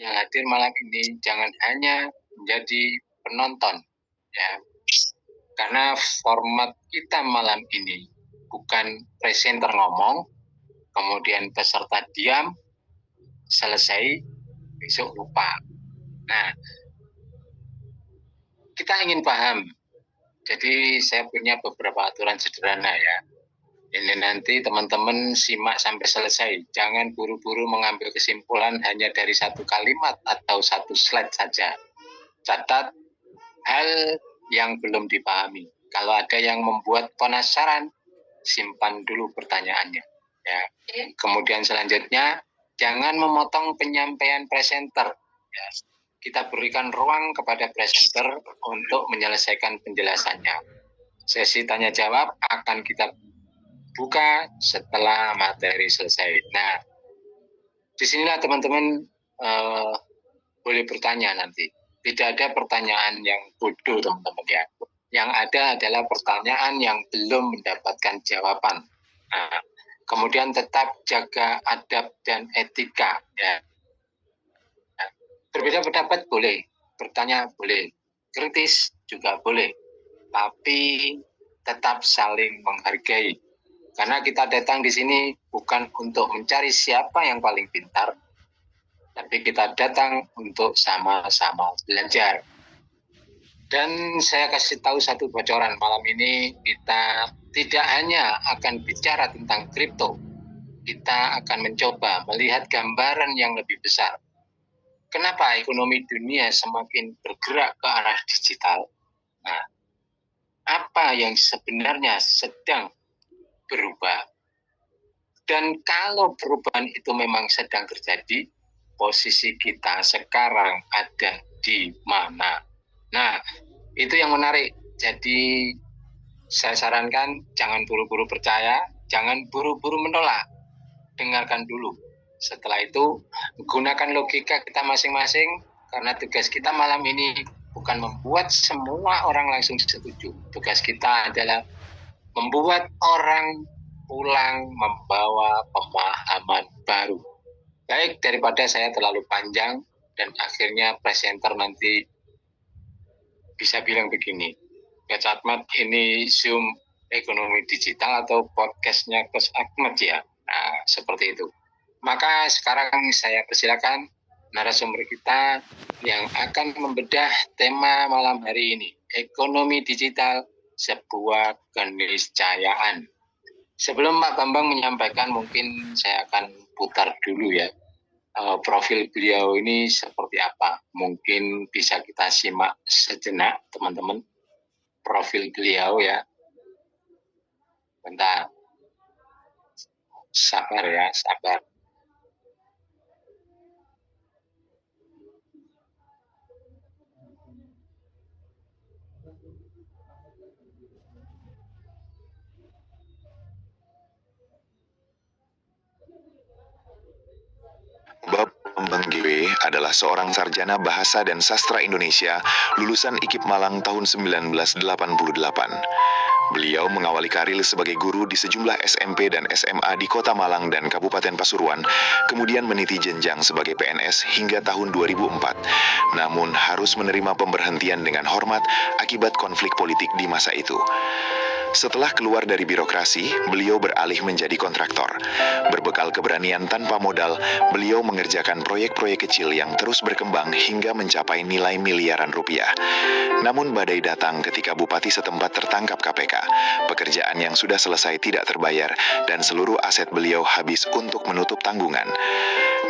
yang hadir malam ini jangan hanya menjadi penonton, ya. Karena format kita malam ini bukan presenter ngomong, kemudian peserta diam, selesai, besok lupa. Nah, kita ingin paham. Jadi saya punya beberapa aturan sederhana ya. Ini nanti teman-teman simak sampai selesai. Jangan buru-buru mengambil kesimpulan hanya dari satu kalimat atau satu slide saja. Catat hal yang belum dipahami. Kalau ada yang membuat penasaran, simpan dulu pertanyaannya. Ya. Kemudian selanjutnya, jangan memotong penyampaian presenter. Ya. Kita berikan ruang kepada presenter untuk menyelesaikan penjelasannya. Sesi tanya jawab akan kita buka setelah materi selesai. Nah, disinilah teman-teman boleh bertanya nanti. Tidak ada pertanyaan yang bodoh, teman-teman ya. Yang ada adalah pertanyaan yang belum mendapatkan jawaban. Nah, kemudian tetap jaga adab dan etika. Ya. Berbeda pendapat boleh, bertanya boleh, kritis juga boleh, tapi tetap saling menghargai. Karena kita datang di sini bukan untuk mencari siapa yang paling pintar, tapi kita datang untuk sama-sama belajar. Dan saya kasih tahu satu bocoran, malam ini kita tidak hanya akan bicara tentang kripto, kita akan mencoba melihat gambaran yang lebih besar. Kenapa ekonomi dunia semakin bergerak ke arah digital? Nah, apa yang sebenarnya sedang berubah? Dan kalau perubahan itu memang sedang terjadi, posisi kita sekarang ada di mana? Nah, itu yang menarik. Jadi, saya sarankan jangan buru-buru percaya, jangan buru-buru menolak. Dengarkan dulu. Setelah itu, gunakan logika kita masing-masing, karena tugas kita malam ini bukan membuat semua orang langsung setuju. Tugas kita adalah membuat orang pulang membawa pemahaman baru. Baik, daripada saya terlalu panjang, dan akhirnya presenter nanti bisa bilang begini, Coach Ahmad ini Zoom ekonomi digital atau podcastnya Coach Ahmad ya? Nah, seperti itu. Maka sekarang saya persilakan narasumber kita yang akan membedah tema malam hari ini, ekonomi digital, sebuah keniscayaan. Sebelum Pak Bambang menyampaikan, mungkin saya akan putar dulu ya, profil beliau ini seperti apa. Mungkin bisa kita simak sejenak, teman-teman, profil beliau ya. Bentar, sabar ya, sabar. Bambang GW adalah seorang sarjana bahasa dan sastra Indonesia lulusan IKIP Malang tahun 1988. Beliau mengawali karir sebagai guru di sejumlah SMP dan SMA di Kota Malang dan Kabupaten Pasuruan, kemudian meniti jenjang sebagai PNS hingga tahun 2004. Namun harus menerima pemberhentian dengan hormat akibat konflik politik di masa itu. Setelah keluar dari birokrasi, beliau beralih menjadi kontraktor. Berbekal keberanian tanpa modal, beliau mengerjakan proyek-proyek kecil yang terus berkembang hingga mencapai nilai miliaran rupiah. Namun badai datang ketika bupati setempat tertangkap KPK. Pekerjaan yang sudah selesai tidak terbayar dan seluruh aset beliau habis untuk menutup tanggungan.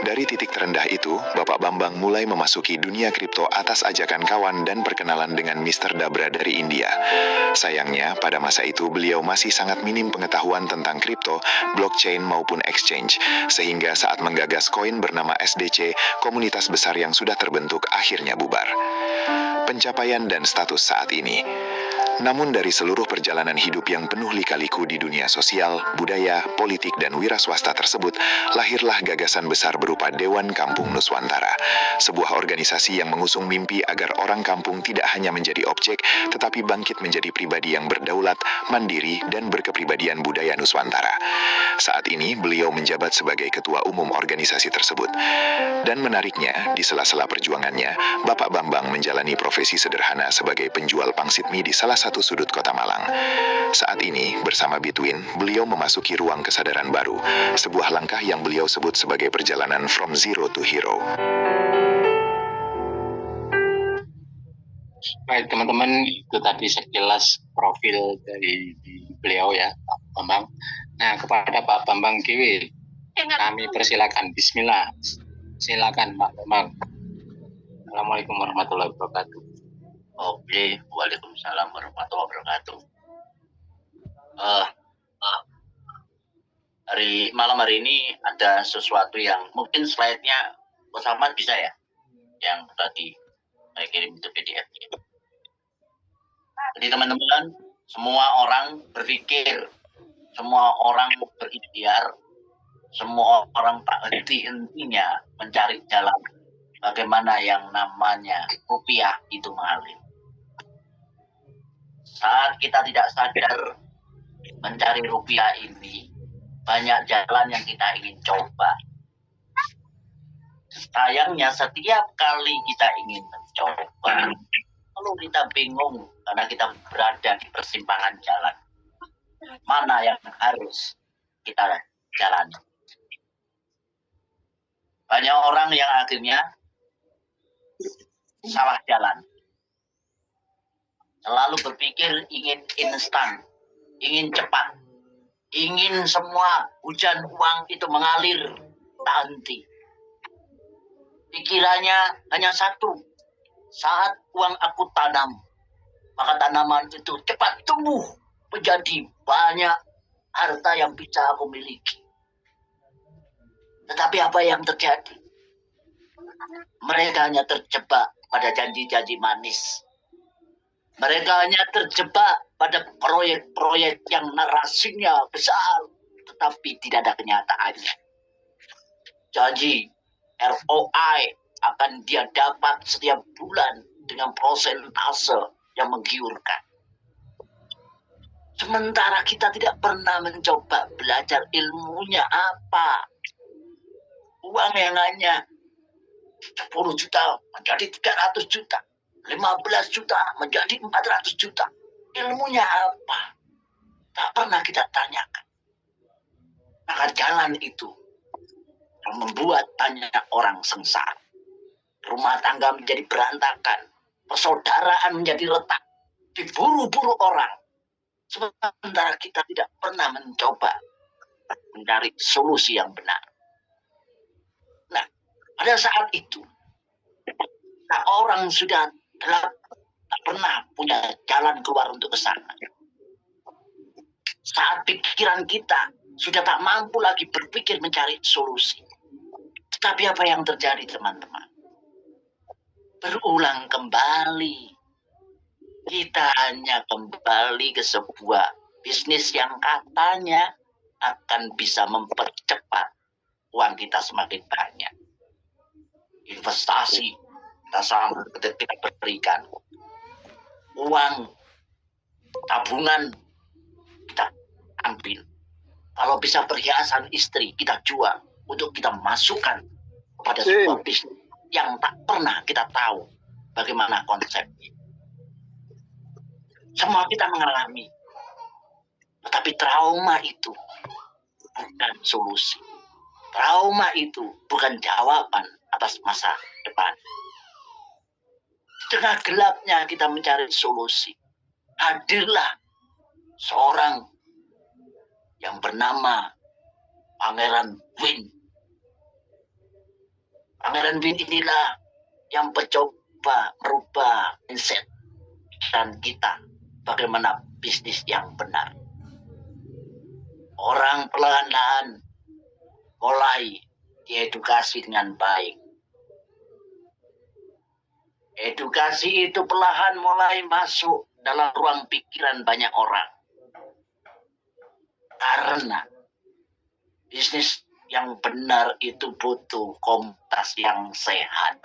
Dari titik terendah itu, Bapak Bambang mulai memasuki dunia kripto atas ajakan kawan dan perkenalan dengan Mr. Dabra dari India. Sayangnya, pada masa itu beliau masih sangat minim pengetahuan tentang kripto, blockchain maupun exchange, sehingga saat menggagas koin bernama SDC, komunitas besar yang sudah terbentuk akhirnya bubar. Pencapaian dan status saat ini. Namun dari seluruh perjalanan hidup yang penuh lika-liku di dunia sosial, budaya, politik, dan wira swasta tersebut, lahirlah gagasan besar berupa Dewan Kampung Nuswantara, sebuah organisasi yang mengusung mimpi agar orang kampung tidak hanya menjadi objek, tetapi bangkit menjadi pribadi yang berdaulat, mandiri, dan berkepribadian budaya Nuswantara. Saat ini, beliau menjabat sebagai ketua umum organisasi tersebut. Dan menariknya, di sela-sela perjuangannya, Bapak Bambang menjalani profesi sederhana sebagai penjual pangsit mie di salah satu sudut kota Malang. Saat ini, bersama Between, beliau memasuki ruang kesadaran baru, sebuah langkah yang beliau sebut sebagai perjalanan from zero to hero. Baik teman-teman, itu tadi sekilas profil dari beliau ya, Pak Bambang. Nah, kepada Pak Bambang Kiwi, kami persilakan. Bismillah. Silakan Pak Bambang. Assalamualaikum warahmatullahi wabarakatuh. Oke, waalaikumsalam warahmatullahi wabarakatuh. Malam hari ini ada sesuatu yang mungkin slide-nya Mas Ahmad bisa ya, yang tadi saya kirim itu PDF. Jadi teman-teman, semua orang berpikir, semua orang berikhtiar, semua orang tak henti-hentinya mencari jalan bagaimana yang namanya rupiah itu mengalir. Saat kita tidak sadar mencari rupiah ini, banyak jalan yang kita ingin coba. Sayangnya setiap kali kita ingin mencoba, lalu kita bingung karena kita berada di persimpangan jalan. Mana yang harus kita jalani? Banyak orang yang akhirnya salah jalan. Selalu berpikir ingin instan, ingin cepat, ingin semua hujan uang itu mengalir tak henti. Pikirannya hanya satu, saat uang aku tanam, maka tanaman itu cepat tumbuh menjadi banyak harta yang bisa aku miliki. Tetapi apa yang terjadi? Mereka hanya terjebak pada janji-janji manis. Mereka hanya terjebak pada proyek-proyek yang narasinya besar, tetapi tidak ada kenyataannya. Janji ROI akan dia dapat setiap bulan dengan prosentase yang menggiurkan. Sementara kita tidak pernah mencoba belajar ilmunya apa. Uang yang hanya 10 juta menjadi 300 juta. 15 juta menjadi 400 juta. Ilmunya apa? Tak pernah kita tanyakan. Maka jalan itu yang membuat banyak orang sengsara. Rumah tangga menjadi berantakan. Persaudaraan menjadi retak. Diburu-buru orang. Sementara kita tidak pernah mencoba mencari solusi yang benar. Nah, pada saat itu, orang sudah tak pernah punya jalan keluar untuk ke sana. Saat pikiran kita sudah tak mampu lagi berpikir mencari solusi. Tetapi apa yang terjadi teman-teman? Berulang kembali. Kita hanya kembali ke sebuah bisnis yang katanya akan bisa mempercepat uang kita semakin banyak. Investasi kita berikan. Uang tabungan kita ambil. Kalau bisa perhiasan istri kita jual untuk kita masukkan kepada sebuah bisnis yang tak pernah kita tahu bagaimana konsepnya. Semua kita mengalami. Tetapi trauma itu bukan solusi. Trauma itu bukan jawaban atas masa depan. Di tengah gelapnya kita mencari solusi. Hadirlah seorang yang bernama Pangeran Win. Pangeran Win inilah yang mencoba merubah mindset dan kita bagaimana bisnis yang benar. Orang perlahan-lahan mulai diedukasi dengan baik. Edukasi itu perlahan mulai masuk dalam ruang pikiran banyak orang. Karena bisnis yang benar itu butuh komunitas yang sehat.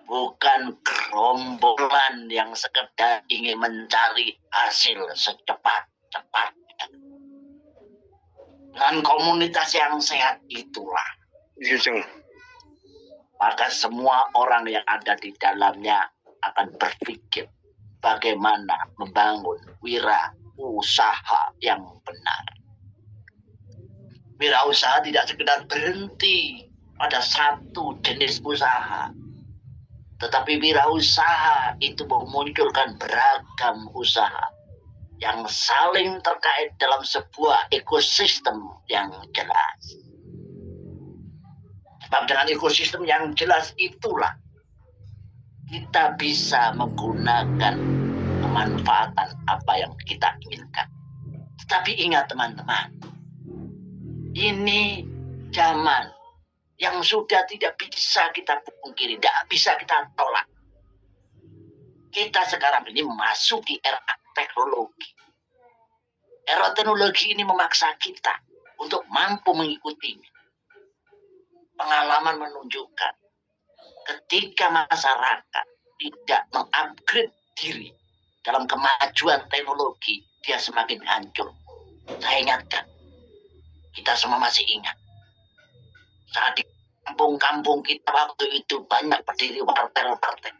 Bukan gerombolan yang sekedar ingin mencari hasil secepat-cepat. Dengan komunitas yang sehat itulah, maka semua orang yang ada di dalamnya akan berpikir bagaimana membangun wirausaha yang benar. Wirausaha tidak sekedar berhenti pada satu jenis usaha, tetapi wirausaha itu memunculkan beragam usaha yang saling terkait dalam sebuah ekosistem yang jelas. Sebab dengan ekosistem yang jelas itulah kita bisa menggunakan pemanfaatan apa yang kita inginkan. Tetapi ingat teman-teman, ini zaman yang sudah tidak bisa kita pungkiri, tidak bisa kita tolak. Kita sekarang ini memasuki era teknologi. Era teknologi ini memaksa kita untuk mampu mengikutinya. Pengalaman menunjukkan ketika masyarakat tidak mengupgrade diri dalam kemajuan teknologi, dia semakin hancur. Saya ingatkan, kita semua masih ingat, saat di kampung-kampung kita waktu itu banyak berdiri wartel-wartel.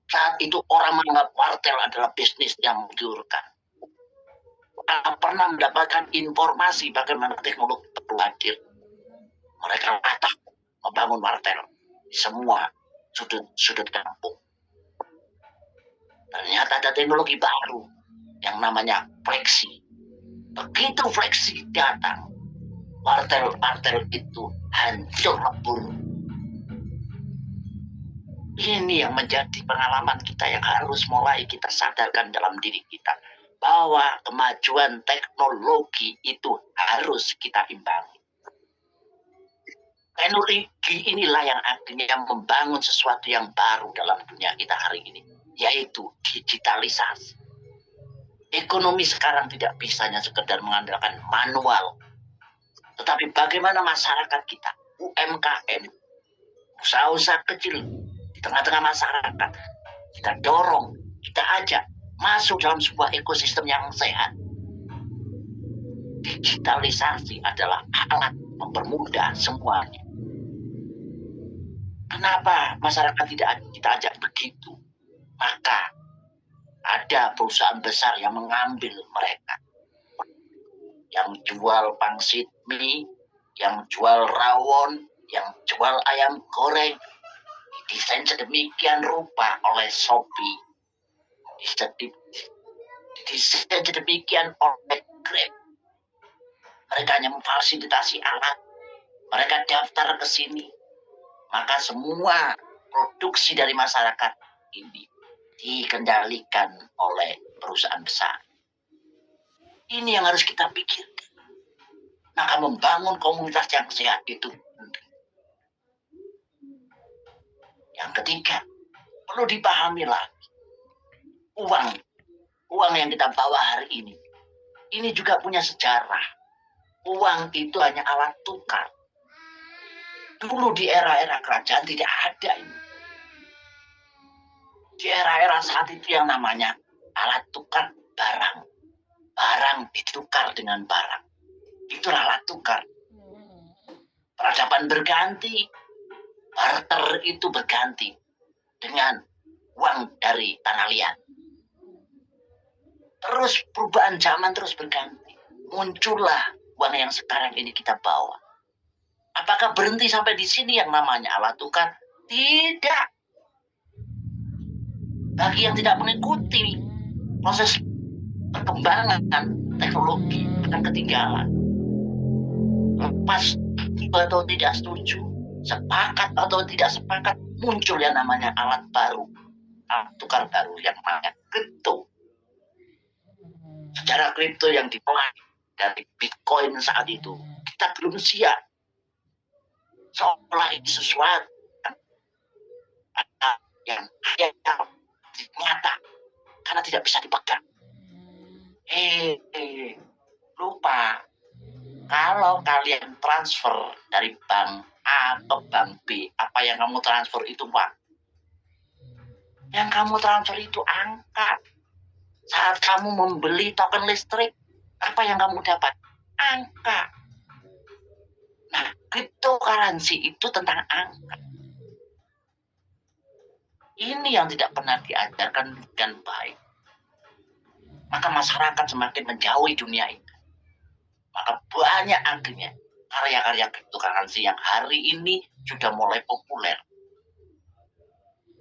Saat itu orang menganggap wartel adalah bisnis yang menggiurkan. Karena pernah mendapatkan informasi bagaimana teknologi perlu hadir, mereka latah membangun wartel di semua sudut kampung. Ternyata ada teknologi baru yang namanya fleksi. Begitu fleksi datang, wartel-wartel itu hancur lebur. Ini yang menjadi pengalaman kita yang harus mulai kita sadarkan dalam diri kita, bahwa kemajuan teknologi itu harus kita imbangi. Teknologi inilah yang akhirnya membangun sesuatu yang baru dalam dunia kita hari ini, yaitu digitalisasi. Ekonomi sekarang tidak bisa hanya sekedar mengandalkan manual, tetapi bagaimana masyarakat kita, UMKM, usaha-usaha kecil di tengah-tengah masyarakat, kita dorong, kita ajak masuk dalam sebuah ekosistem yang sehat. Digitalisasi adalah alat mempermudah semuanya. Kenapa masyarakat tidak kita ajak begitu? Maka ada perusahaan besar yang mengambil mereka, yang jual pangsit mie, yang jual rawon, yang jual ayam goreng, didesain sedemikian rupa oleh Shopee, didesain sedemikian oleh Grab. Mereka hanya memfasilitasi alat, mereka daftar ke sini, maka semua produksi dari masyarakat ini dikendalikan oleh perusahaan besar. Ini yang harus kita pikirkan. Maka membangun komunitas yang sehat itu penting. Yang ketiga, perlu dipahami lagi, uang yang kita bawa hari ini juga punya sejarah. Uang itu hanya alat tukar. Dulu di era-era kerajaan tidak ada ini. Di era-era saat itu yang namanya alat tukar barang. Barang ditukar dengan barang. Itulah alat tukar. Peradaban berganti. Barter itu berganti dengan uang dari tanah liat. Terus perubahan zaman terus berganti. Muncullah uang yang sekarang ini kita bawa. Apakah berhenti sampai di sini yang namanya alat tukar? Tidak. Bagi yang tidak mengikuti proses perkembangan teknologi akan ketinggalan. Lepas atau tidak setuju, sepakat atau tidak sepakat, muncul yang namanya alat baru, alat tukar baru yang namanya kripto. Sejarah kripto yang dimulai dari Bitcoin saat itu, kita belum siap. Seolah itu sesuatu yang nyata. karena tidak bisa dipegang. Lupa. Kalau kalian transfer dari bank A ke bank B, apa yang kamu transfer itu uang. Yang kamu transfer itu angka. Saat kamu membeli token listrik, apa yang kamu dapat? Angka. Nah, cryptocurrency itu tentang angka. Ini yang tidak pernah diajarkan dengan baik. Maka masyarakat semakin menjauhi dunia ini. Maka banyak akhirnya karya-karya cryptocurrency yang hari ini sudah mulai populer.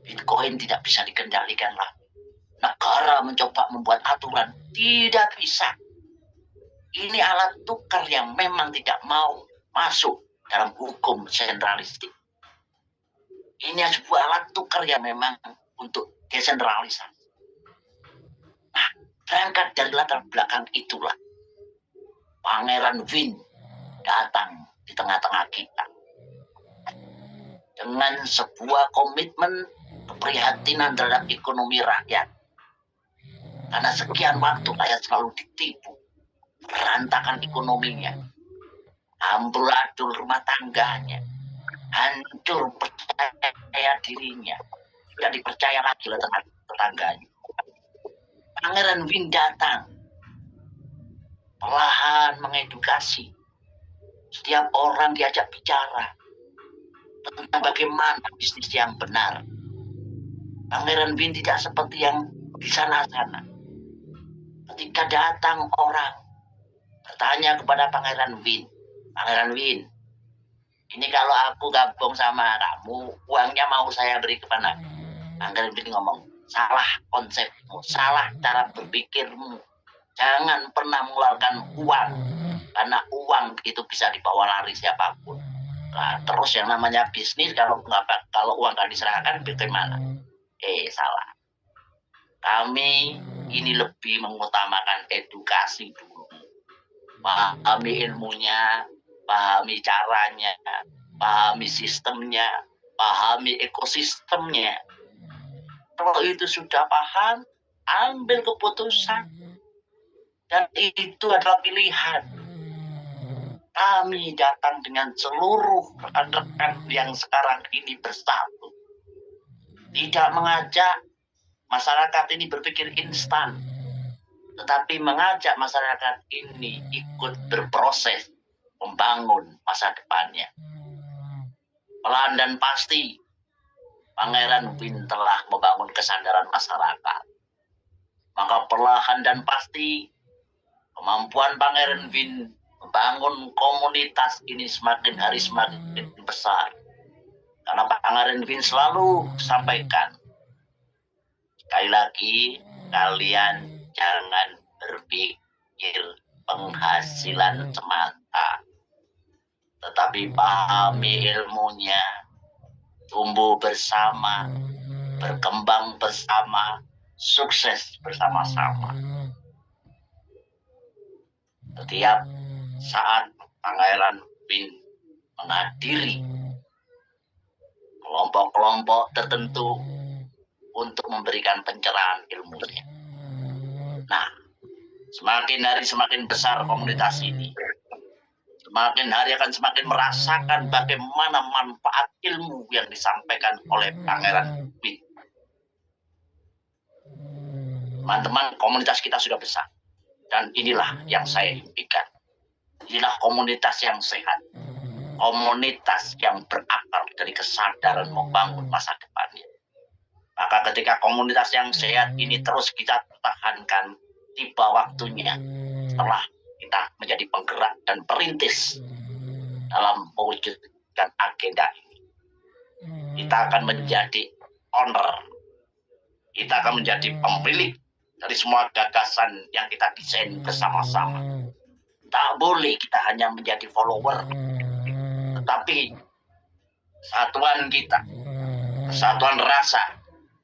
Bitcoin tidak bisa dikendalikan lagi. Negara mencoba membuat aturan, tidak bisa. Ini alat tukar yang memang tidak mau masuk dalam hukum sentralistik. Ini sebuah alat tukar yang memang untuk desentralisasi. Nah, berangkat dari latar belakang itulah Pangeran Win datang di tengah-tengah kita dengan sebuah komitmen keprihatinan terhadap ekonomi rakyat. Karena sekian waktu rakyat selalu ditipu, berantakan ekonominya, amburadul rumah tangganya, hancur percaya dirinya, tidak dipercaya lagi oleh tetangganya. Pangeran Win datang, perlahan mengedukasi. Setiap orang diajak bicara tentang bagaimana bisnis yang benar. Pangeran Win tidak seperti yang di sana-sana. Ketika datang orang bertanya kepada Pangeran Win, ini kalau aku gabung sama kamu, uangnya mau saya beri kemana? Pangeran Win ngomong, salah konsepmu, salah cara berpikirmu. Jangan pernah mengeluarkan uang, karena uang itu bisa dibawa lari siapapun. Nah, terus yang namanya bisnis, kalau uang gak diserahkan, bagaimana? Salah. Kami ini lebih mengutamakan edukasi dulu. Pahami ilmunya, pahami caranya, pahami sistemnya, pahami ekosistemnya. Kalau itu sudah paham, ambil keputusan. Dan itu adalah pilihan. Kami datang dengan seluruh rekan-rekan yang sekarang ini bersatu. Tidak mengajak masyarakat ini berpikir instan, tetapi mengajak masyarakat ini ikut berproses membangun masa depannya. Pelan dan pasti, Pangeran Win telah membangun kesadaran masyarakat. Maka perlahan dan pasti, kemampuan Pangeran Win membangun komunitas ini semakin hari semakin besar. Karena Pangeran Win selalu sampaikan, sekali lagi, kalian jangan berpikir penghasilan semata, tetapi pahami ilmunya, tumbuh bersama, berkembang bersama, sukses bersama-sama. Setiap saat Pangeran Win menghadiri kelompok-kelompok tertentu untuk memberikan pencerahan ilmunya. Nah, semakin hari semakin besar komunitas ini. Semakin hari akan semakin merasakan bagaimana manfaat ilmu yang disampaikan oleh Pangeran Win. Teman-teman, komunitas kita sudah besar. Dan inilah yang saya impikan. Inilah komunitas yang sehat. Komunitas yang berakar dari kesadaran membangun masa depannya. Maka ketika komunitas yang sehat ini terus kita pertahankan, tiba waktunya setelah kita menjadi penggerak dan perintis dalam mewujudkan agenda ini. Kita akan menjadi owner. Kita akan menjadi pemilik dari semua gagasan yang kita desain bersama-sama. Tak boleh kita hanya menjadi follower, tetapi kesatuan kita, kesatuan rasa,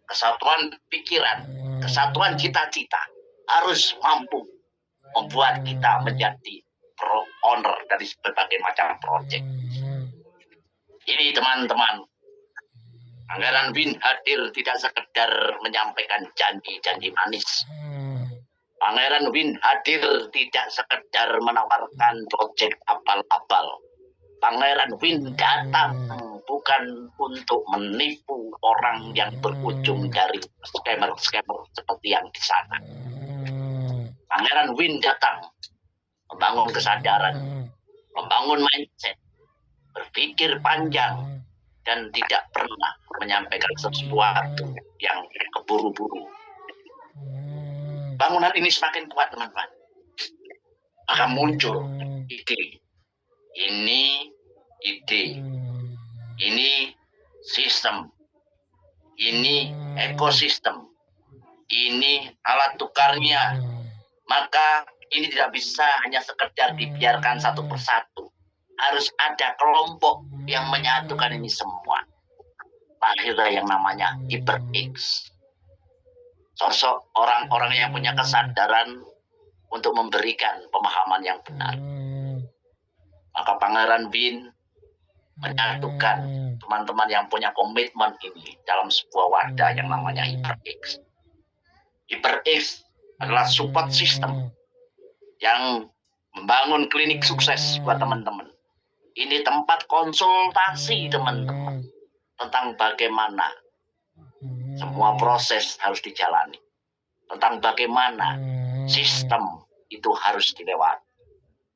kesatuan pikiran, kesatuan cita-cita harus mampu membuat kita menjadi owner dari berbagai macam proyek. Ini teman-teman, Pangeran Win hadir tidak sekedar menyampaikan janji-janji manis. Pangeran Win hadir tidak sekedar menawarkan proyek abal-abal. Pangeran Win datang bukan untuk menipu orang yang berujung dari scammer-scammer seperti yang di sana. Pangeran Win datang membangun kesadaran, membangun mindset, berpikir panjang, dan tidak pernah menyampaikan sesuatu yang keburu-buru. Bangunan ini semakin kuat, teman-teman. Maka muncul ide. Ini ide. Ini sistem. Ini ekosistem. Ini alat tukarnya. Maka ini tidak bisa hanya sekedar dibiarkan satu persatu. Harus ada kelompok yang menyatukan ini semua. Lahirlah yang namanya HyperX. Sosok orang-orang yang punya kesadaran untuk memberikan pemahaman yang benar. Maka Pangeran Win menyatukan teman-teman yang punya komitmen ini dalam sebuah wadah yang namanya HyperX. HyperX adalah support system yang membangun klinik sukses buat teman-teman. Ini tempat konsultasi teman-teman tentang bagaimana semua proses harus dijalani. Tentang bagaimana sistem itu harus dilewati.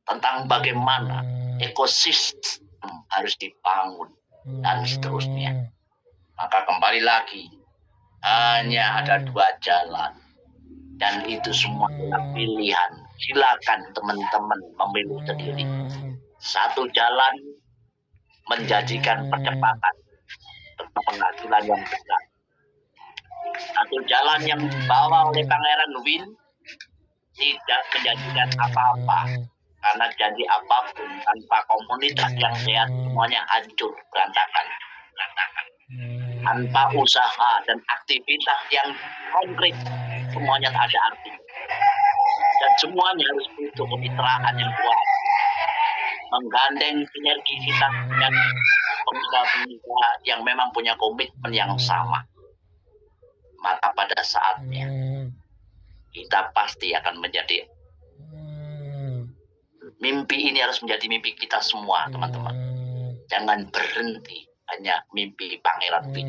Tentang bagaimana ekosistem harus dibangun dan seterusnya. Maka kembali lagi, hanya ada dua jalan. Dan itu semua adalah pilihan. Silakan teman-teman memilih sendiri. Satu jalan menjanjikan percepatan tentang penghasilan yang besar. Satu jalan yang dibawa oleh Pangeran Win tidak menjanjikan apa-apa. Karena janji apapun tanpa komunitas yang sehat semuanya hancur, berantakan. Tanpa usaha dan aktivitas yang konkret semuanya tak ada arti. Dan semuanya harus butuh kemitraan yang kuat. Menggandeng sinergi kita dengan pengusaha-pengusaha yang memang punya komitmen yang sama. Maka pada saatnya kita pasti akan menjadi mimpi ini harus menjadi mimpi kita semua, teman-teman. Jangan berhenti hanya mimpi Pangeran Win.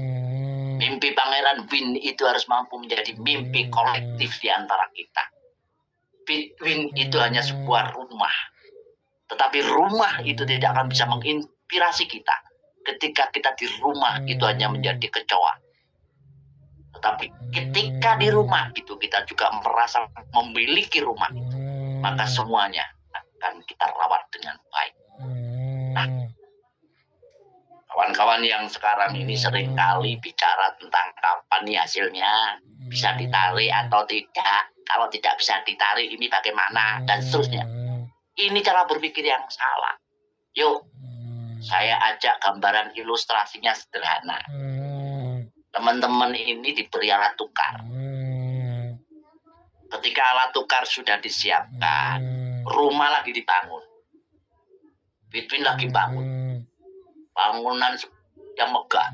Mimpi Pangeran Win itu harus mampu menjadi mimpi kolektif di antara kita. Win itu hanya sebuah rumah. Tetapi rumah itu tidak akan bisa menginspirasi kita. Ketika kita di rumah itu hanya menjadi kecoa. Tetapi ketika di rumah itu kita juga merasa memiliki rumah itu. Maka semuanya akan kita rawat dengan baik. Nah, kawan-kawan yang sekarang ini seringkali bicara tentang kapan nih hasilnya. Bisa ditarik atau tidak. Kalau tidak bisa ditarik ini bagaimana dan seterusnya. Ini cara berpikir yang salah. Yuk, saya ajak gambaran ilustrasinya sederhana. Teman-teman ini diberi alat tukar. Ketika alat tukar sudah disiapkan, rumah lagi dibangun. Bitwin lagi bangun. Bangunan yang megah.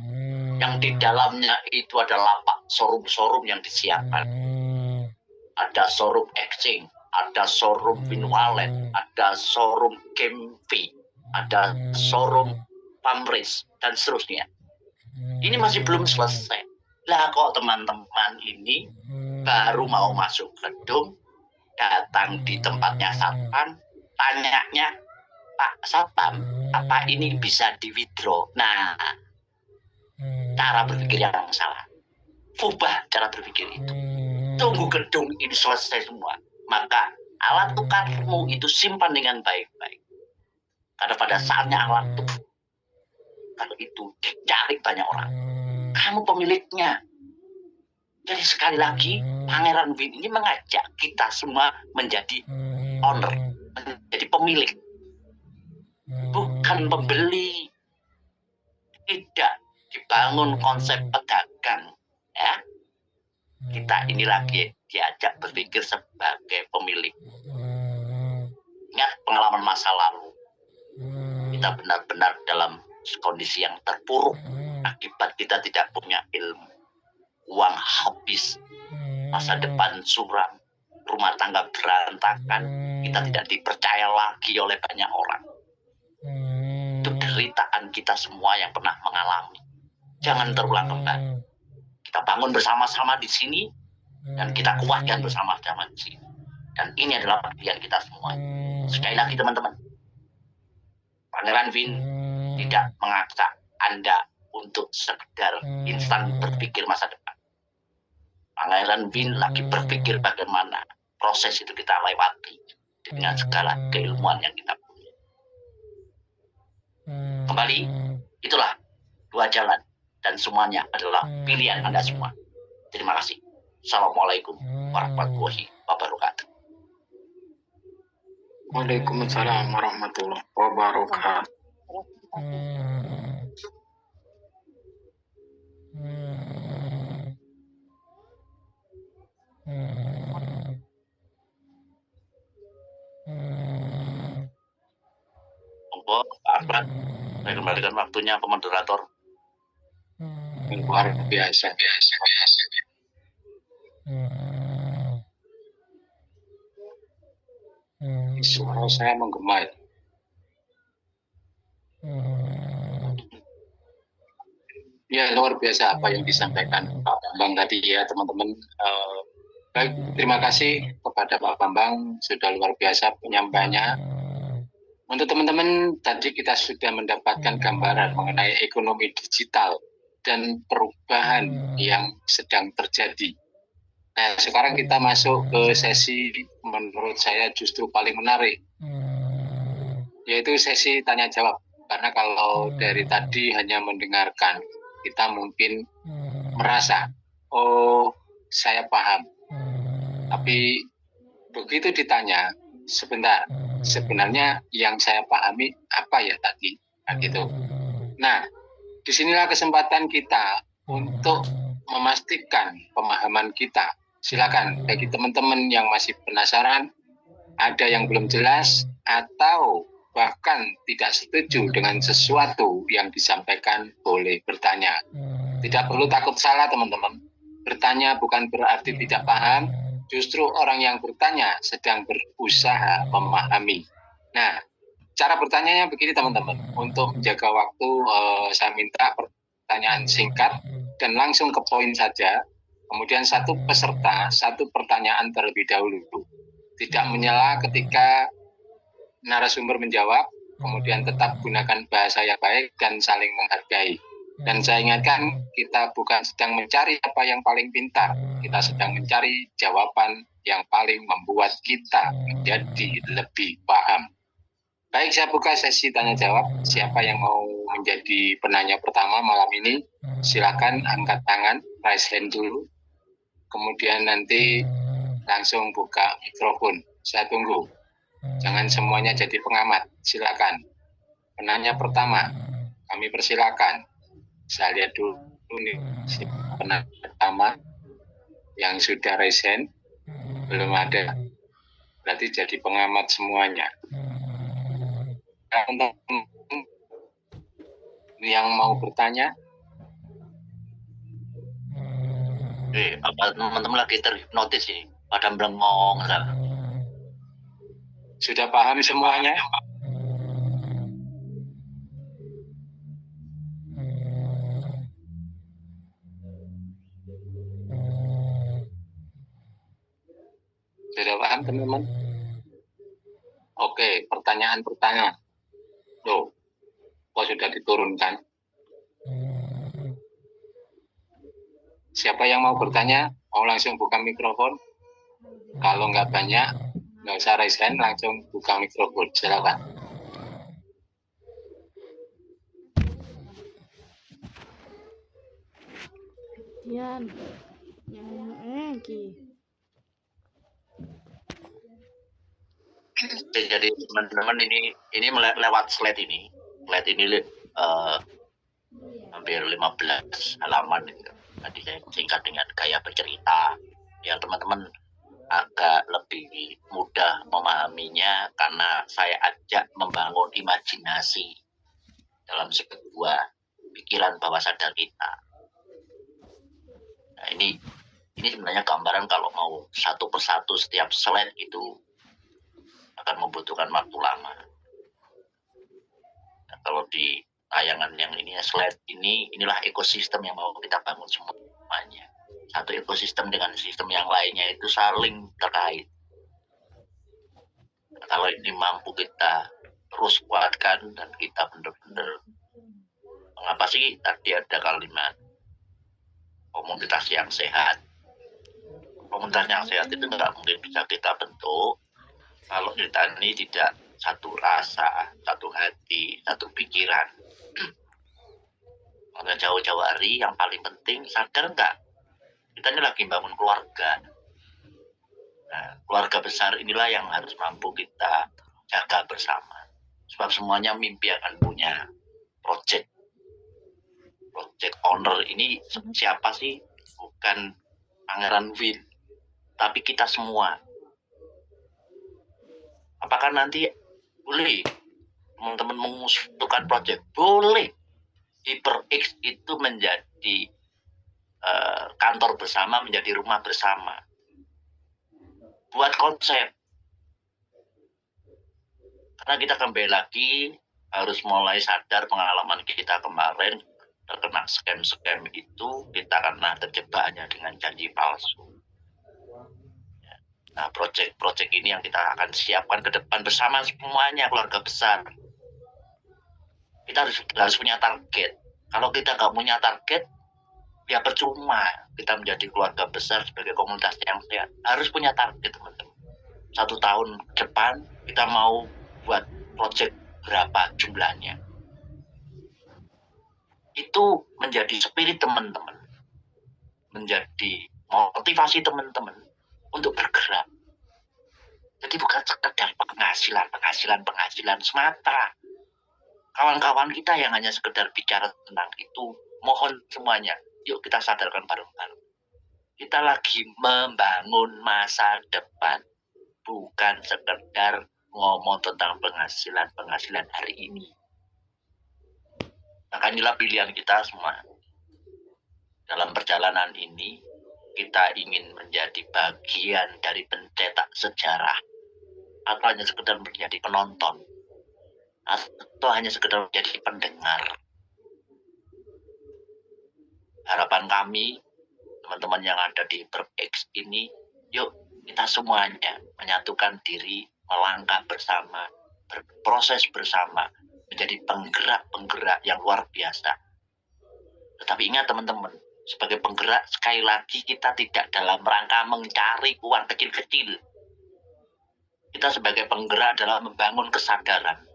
Yang di dalamnya itu ada lapak showroom-showroom yang disiapkan. Ada showroom exchange. Ada showroom Winwalet, ada showroom Gemfi, ada showroom Pamris, dan seterusnya. Ini masih belum selesai. Lah kok teman-teman ini baru mau masuk gedung, datang di tempatnya Satpam, tanyanya, Pak Satpam, apa ini bisa di-withdraw? Nah, cara berpikir yang salah. Ubah cara berpikir itu. Tunggu gedung ini selesai semua. Maka alat tukarmu itu simpan dengan baik-baik. Karena pada saatnya alat tukar itu dicari banyak orang. Kamu pemiliknya. Jadi sekali lagi, Pangeran Win ini mengajak kita semua menjadi owner, menjadi pemilik. Bukan pembeli. Tidak dibangun konsep pedagang. Ya. Kita ini lagi diajak berpikir sebagai pemilik. Ingat pengalaman masa lalu. Kita benar-benar dalam kondisi yang terpuruk. akibat kita tidak punya ilmu. Uang habis, masa depan suram, rumah tangga berantakan, kita tidak dipercaya lagi oleh banyak orang. Itu deritaan kita semua yang pernah mengalami. Jangan terulang kembali. Kita bangun bersama-sama di sini dan kita kuatkan bersama-sama di sini. Dan ini adalah bagian kita semua. Sekali lagi teman-teman, Pangeran Vin tidak mengajak Anda untuk sekedar instan berpikir masa depan. Pangeran Vin lagi berpikir bagaimana proses itu kita lewati dengan segala keilmuan yang kita punya. Kembali, itulah dua jalan dan semuanya adalah pilihan Anda semua. Terima kasih. Assalamualaikum warahmatullahi wabarakatuh. Waalaikumsalam warahmatullahi wabarakatuh. Monggo, Pak Ahmad, saya kembalikan waktunya ke moderator. Luar biasa. Suara saya menggema. Ya, luar biasa apa yang disampaikan Pak Bambang tadi ya teman-teman. Baik, terima kasih kepada Pak Bambang, sudah luar biasa penyampaiannya. Untuk teman-teman, tadi kita sudah mendapatkan gambaran mengenai ekonomi digital dan perubahan yang sedang terjadi. Nah, sekarang kita masuk ke sesi menurut saya justru paling menarik, yaitu sesi tanya jawab. Karena kalau dari tadi hanya mendengarkan, kita mungkin merasa, oh saya paham. Tapi begitu ditanya, sebenarnya yang saya pahami apa ya tadi? Nah, gitu. Nah, disinilah kesempatan kita untuk memastikan pemahaman kita. Silakan bagi teman-teman yang masih penasaran, ada yang belum jelas, atau bahkan tidak setuju dengan sesuatu yang disampaikan, boleh bertanya. Tidak perlu takut salah teman-teman. Bertanya bukan berarti tidak paham, justru orang yang bertanya sedang berusaha memahami. Nah, cara bertanyanya begini teman-teman. Untuk menjaga waktu, saya minta pertanyaan singkat dan langsung ke poin saja. Kemudian satu peserta, satu pertanyaan terlebih dahulu. Tidak menyela ketika narasumber menjawab, kemudian tetap gunakan bahasa yang baik dan saling menghargai. Dan saya ingatkan, kita bukan sedang mencari apa yang paling pintar, kita sedang mencari jawaban yang paling membuat kita menjadi lebih paham. Baik, saya buka sesi tanya jawab. Siapa yang mau menjadi penanya pertama malam ini, silakan angkat tangan, raise hand dulu. Kemudian nanti langsung buka mikrofon. Saya tunggu. Jangan semuanya jadi pengamat. Silakan. Penanya pertama, kami persilakan. Saya lihat dulu nih, penanya pertama yang sudah raise hand. Belum ada. Berarti jadi pengamat semuanya. Untuk yang mau bertanya, Apa teman-teman lagi terhipnotis ini? Pada melengong. sudah paham semuanya? Sudah paham teman-teman? Oke, pertanyaan pertama. Loh, kok sudah diturunkan? Siapa yang mau bertanya? Mau langsung buka mikrofon? Kalau nggak banyak, nggak usah raise hand, langsung buka mikrofon. Silakan. Yan, yang ki. Jadi teman-teman ini lewat slide ini hampir 15 halaman itu. Tadi saya singkat dengan gaya bercerita yang teman-teman agak lebih mudah memahaminya karena saya ajak membangun imajinasi dalam sebuah pikiran bawah sadar kita. Nah, ini sebenarnya gambaran kalau mau satu persatu setiap slide itu akan membutuhkan waktu lama. Nah, kalau di tayangan yang ini slide inilah ekosistem yang mau kita bangun semuanya. Satu ekosistem dengan sistem yang lainnya itu saling terkait. Nah, kalau ini mampu kita terus kuatkan dan kita benar-benar, mengapa sih tadi ada kalimat komunitas yang sehat? Komunitas yang sehat itu nggak mungkin bisa kita bentuk kalau kita ini tidak satu rasa, satu hati, satu pikiran. Maka jauh-jauh hari yang paling penting, sadar nggak? Kita ini lagi bangun keluarga. Nah, keluarga besar inilah yang harus mampu kita jaga bersama. Sebab semuanya mimpi akan punya project owner ini siapa sih? Bukan Pangeran Win, tapi kita semua. Apakah nanti boleh teman-teman mengusulkan project? Boleh. HyperX itu menjadi kantor bersama, menjadi rumah bersama. Buat konsep. Karena kita kembali lagi harus mulai sadar pengalaman kita kemarin terkena scam itu, kita karena terjebak hanya dengan janji palsu. Nah, project ini yang kita akan siapkan ke depan bersama semuanya, keluarga besar. Kita harus punya target. Kalau kita nggak punya target, ya percuma kita menjadi keluarga besar sebagai komunitas yang sehat. Harus punya target, teman-teman. 1 tahun depan kita mau buat project berapa jumlahnya. Itu menjadi spirit teman-teman, menjadi motivasi teman-teman untuk bergerak. Jadi bukan sekedar penghasilan semata. Kawan-kawan kita yang hanya sekedar bicara tentang itu, mohon semuanya, yuk kita sadarkan bareng-bareng. Kita lagi membangun masa depan, bukan sekedar ngomong tentang penghasilan hari ini. Maka inilah pilihan kita semua. Dalam perjalanan ini, kita ingin menjadi bagian dari pencetak sejarah, atau hanya sekedar menjadi penonton, atau hanya sekedar menjadi pendengar. Harapan kami, teman-teman yang ada di HyperX ini, yuk kita semuanya menyatukan diri, melangkah bersama, berproses bersama, menjadi penggerak yang luar biasa. Tetapi ingat teman-teman, sebagai penggerak sekali lagi kita tidak dalam rangka mencari uang kecil-kecil. Kita sebagai penggerak adalah membangun kesadaran.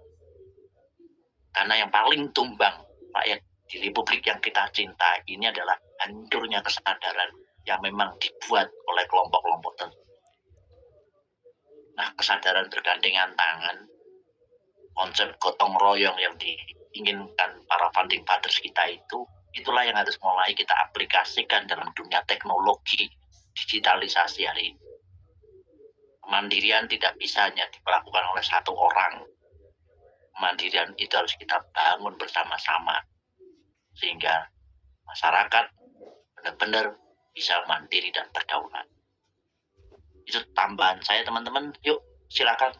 Karena yang paling tumbang rakyat di Republik yang kita cinta ini adalah hancurnya kesadaran yang memang dibuat oleh kelompok-kelompok tertentu. Nah, kesadaran bergandengan tangan, konsep gotong royong yang diinginkan para founding fathers kita itu, itulah yang harus mulai kita aplikasikan dalam dunia teknologi digitalisasi hari ini. Kemandirian tidak bisa hanya dilakukan oleh satu orang. Kemandirian itu harus kita bangun bersama-sama sehingga masyarakat benar-benar bisa mandiri dan berdaulat. Itu tambahan saya, teman-teman. Yuk, silakan.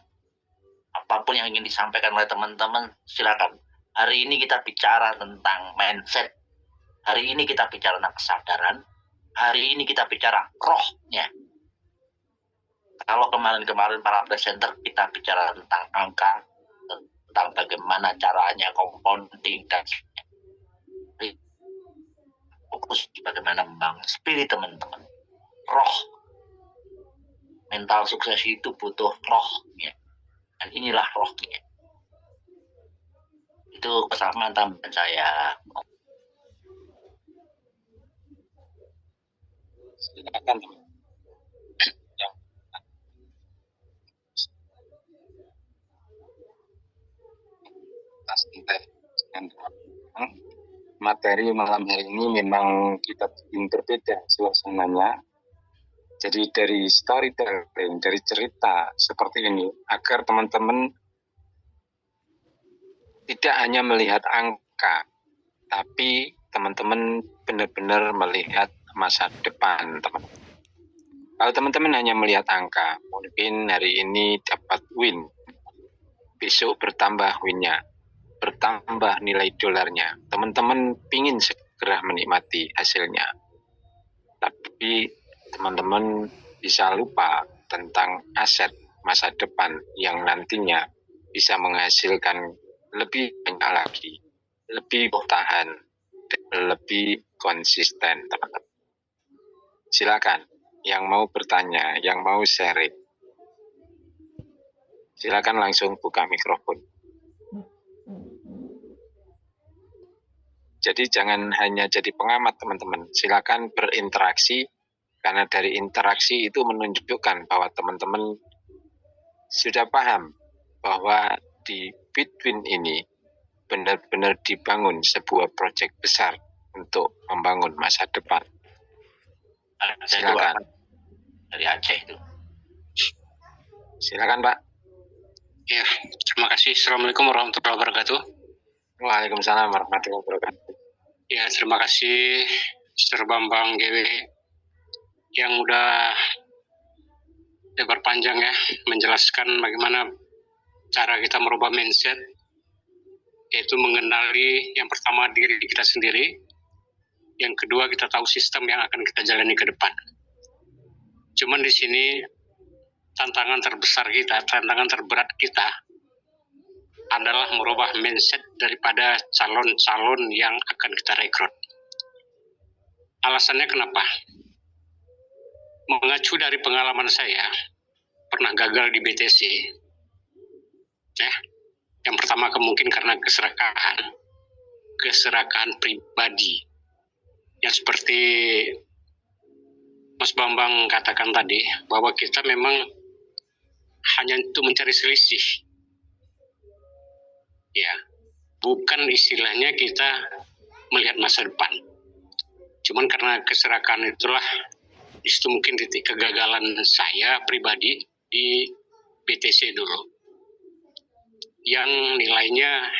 Apapun yang ingin disampaikan oleh teman-teman, silakan. Hari ini kita bicara tentang mindset. Hari ini kita bicara tentang kesadaran. Hari ini kita bicara rohnya. Kalau kemarin-kemarin para presenter kita bicara tentang angka, tentang bagaimana caranya compounding dan fokus bagaimana membangun spirit teman-teman. Roh. Mental sukses itu butuh rohnya. Dan inilah rohnya. Itu kesamaan tambahan saya. Silakan. Materi malam hari ini memang kita bikin berbeda suasananya. Jadi dari storytelling, dari cerita seperti ini, agar teman-teman tidak hanya melihat angka, tapi teman-teman benar-benar melihat masa depan teman-teman. Kalau teman-teman hanya melihat angka, mungkin hari ini dapat win, besok bertambah winnya, bertambah nilai dolarnya. Teman-teman pingin segera menikmati hasilnya. Tapi teman-teman bisa lupa tentang aset masa depan yang nantinya bisa menghasilkan lebih banyak lagi, lebih bertahan, lebih konsisten teman-teman. Silakan yang mau bertanya, yang mau sharing. Silakan langsung buka mikrofon. Jadi jangan hanya jadi pengamat teman-teman, silakan berinteraksi, karena dari interaksi itu menunjukkan bahwa teman-teman sudah paham bahwa di Bitwin ini benar-benar dibangun sebuah proyek besar untuk membangun masa depan. Ada Silakan. dua dari Aceh itu. Silakan Pak. Ya, terima kasih. Assalamualaikum warahmatullahi wabarakatuh. Waalaikumsalam warahmatullahi wabarakatuh. Ya, terima kasih Mr. Bambang GW yang udah lebar panjang ya menjelaskan bagaimana cara kita merubah mindset, yaitu mengenali yang pertama diri kita sendiri, yang kedua kita tahu sistem yang akan kita jalani ke depan. Cuman di sini tantangan terbesar kita, tantangan terberat kita adalah merubah mindset daripada calon-calon yang akan kita rekrut. Alasannya kenapa? Mengacu dari pengalaman saya, pernah gagal di BTC. Ya, yang pertama mungkin karena keserakahan pribadi. Yang seperti Mas Bambang katakan tadi, bahwa kita memang hanya untuk mencari selisih. Ya, bukan istilahnya kita melihat masa depan. Cuman karena keserakahan itulah, itu mungkin titik kegagalan saya pribadi di BTC dulu. Yang nilainya